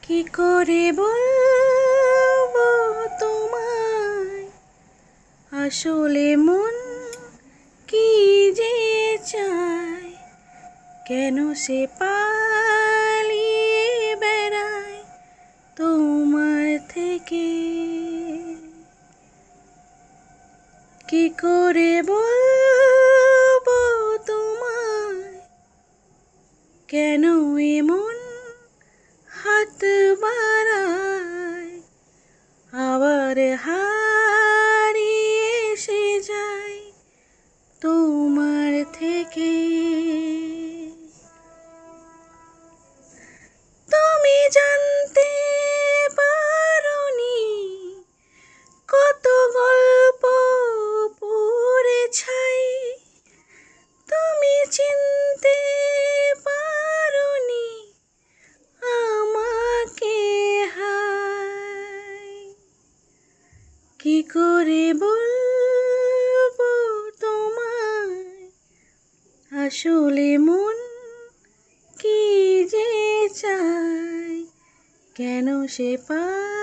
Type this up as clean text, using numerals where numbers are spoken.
কি করে বলবো তোমায় আসলে মন কি যে চায়, কেন সে পালিয়ে বেড়ায় তোমার থেকে। কি করে বলবো তোমায় কেন এমন হাত বাড়ায়, আবার হারিয়ে এসে যায় তোমার থেকে। তুমি জানতে পারোনি কত গল্প পুড়ে ছাই, তুমি চিনতে পারোনি আমাকে হায়। কি করে বলবো তোমায় আসলে মন কি যে চায়, কেন সে পায়